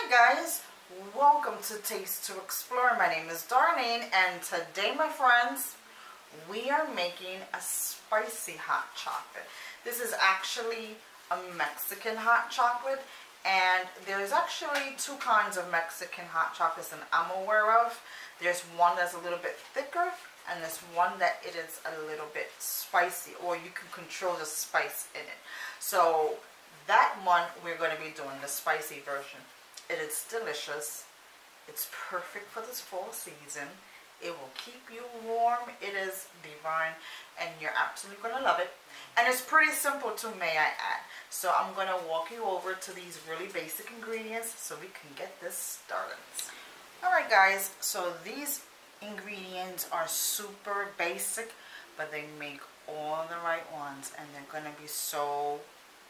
Guys, welcome to Taste to Explore. My name is Darlene, and today, my friends, we are making a spicy hot chocolate. This is actually a Mexican hot chocolate, and there's actually two kinds of Mexican hot chocolates that I'm aware of. There's one that's a little bit thicker, and there's one that it is a little bit spicy, or you can control the spice in it. So that one, we're going to be doing the spicy version. It is delicious. It's perfect for this fall season. It will keep you warm. It is divine, and you're absolutely going to love it. And it's pretty simple too, may I add. So I'm going to walk you over to these really basic ingredients so we can get this started. Alright guys, so these ingredients are super basic, but they make all the right ones, and they're going to be so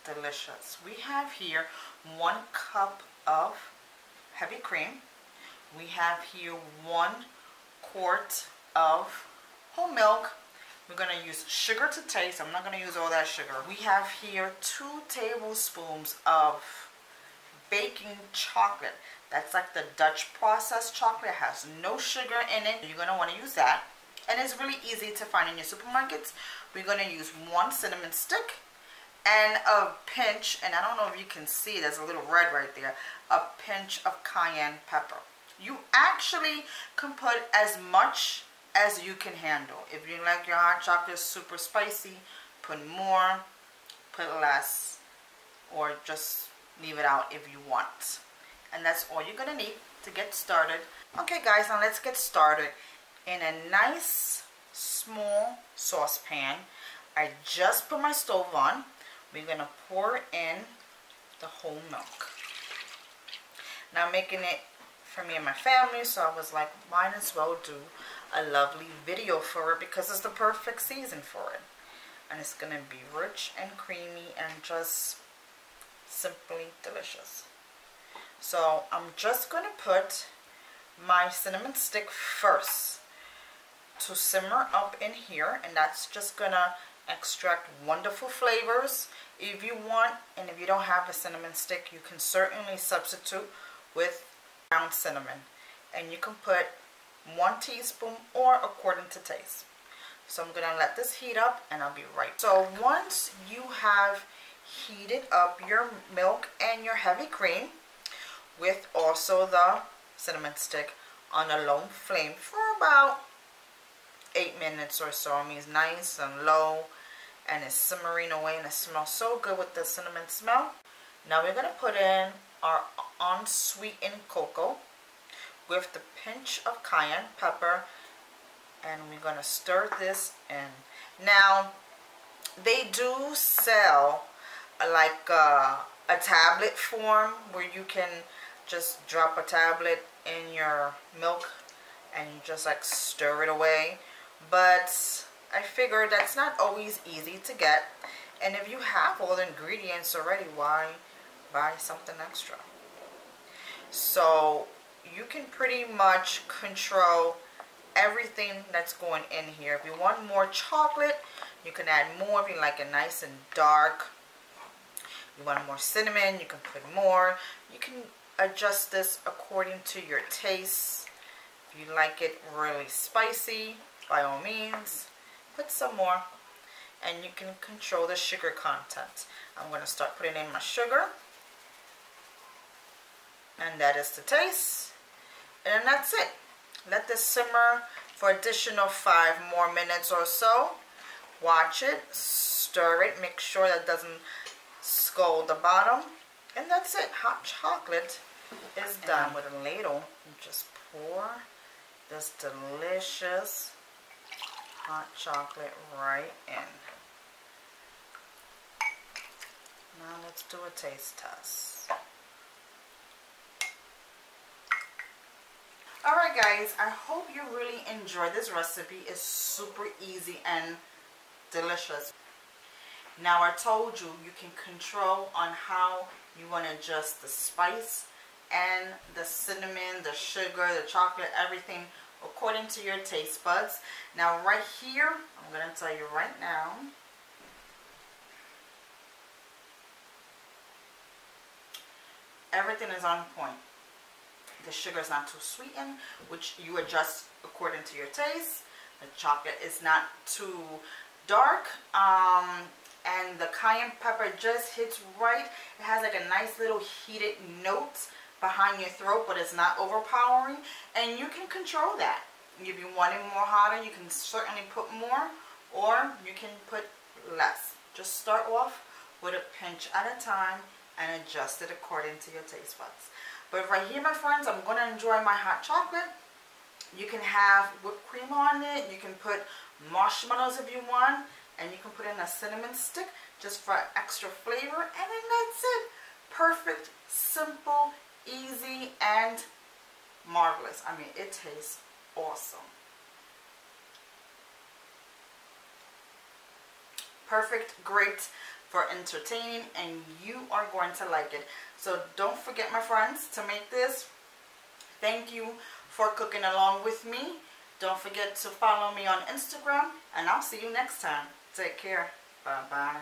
delicious. We have here 1 cup of heavy cream. We have here 1 quart of whole milk. We're going to use sugar to taste. I'm not going to use all that sugar. We have here 2 tablespoons of baking chocolate. That's like the Dutch processed chocolate. It has no sugar in it. You're going to want to use that. And it's really easy to find in your supermarkets. We're going to use 1 cinnamon stick and a pinch, and I don't know if you can see, there's a little red right there, a pinch of cayenne pepper. You actually can put as much as you can handle. If you like your hot chocolate super spicy, put more, put less, or just leave it out if you want. And that's all you're going to need to get started. Okay guys, now let's get started. In a nice small saucepan, I just put my stove on. We're going to pour in the whole milk. Now I'm making it for me and my family, so I was like, might as well do a lovely video for it because it's the perfect season for it. And it's going to be rich and creamy and just simply delicious. So I'm just going to put my cinnamon stick first to simmer up in here, and that's just going to extract wonderful flavors. If you want, and if you don't have a cinnamon stick, you can certainly substitute with ground cinnamon, and you can put 1 teaspoon or according to taste. So I'm gonna let this heat up, and I'll be right. So once you have heated up your milk and your heavy cream with also the cinnamon stick on a low flame for about 8 minutes or so, it means nice and low, and it's simmering away, and it smells so good with the cinnamon smell. Now we're going to put in our unsweetened cocoa with the pinch of cayenne pepper, and we're going to stir this in. Now they do sell like a tablet form where you can just drop a tablet in your milk and you just like stir it away, but I figured that's not always easy to get, and if you have all the ingredients already, why buy something extra? So you can pretty much control everything that's going in here. If you want more chocolate, you can add more. If you like it nice and dark, you want more cinnamon, you can put more. You can adjust this according to your taste. If you like it really spicy, by all means, put some more, and you can control the sugar content. I'm going to start putting in my sugar, and that is to taste, and that's it. Let this simmer for additional 5 more minutes or so. Watch it, stir it, make sure that doesn't scald the bottom, and that's it. Hot chocolate is done. With a ladle, you just pour this delicious hot chocolate right in. Now let's do a taste test. Alright guys, I hope you really enjoyed this recipe. It's super easy and delicious. Now I told you, you can control on how you want to adjust the spice and the cinnamon, the sugar, the chocolate, everything according to your taste buds. Now right here, I'm going to tell you right now, everything is on point. The sugar is not too sweetened, which you adjust according to your taste. The chocolate is not too dark, and the cayenne pepper just hits right. It has like a nice little heated note behind your throat, but it's not overpowering, and you can control that. If you want it more hotter, you can certainly put more, or you can put less. Just start off with a pinch at a time and adjust it according to your taste buds. But right here, my friends, I'm going to enjoy my hot chocolate. You can have whipped cream on it. You can put marshmallows if you want. And you can put in a cinnamon stick just for extra flavor. And then that's it. Perfect, simple, easy, and marvelous. I mean, it tastes awesome. Perfect, great for entertaining, and you are going to like it. So don't forget, my friends, to make this. Thank you for cooking along with me. Don't forget to follow me on Instagram, and I'll see you next time. Take care. Bye-bye.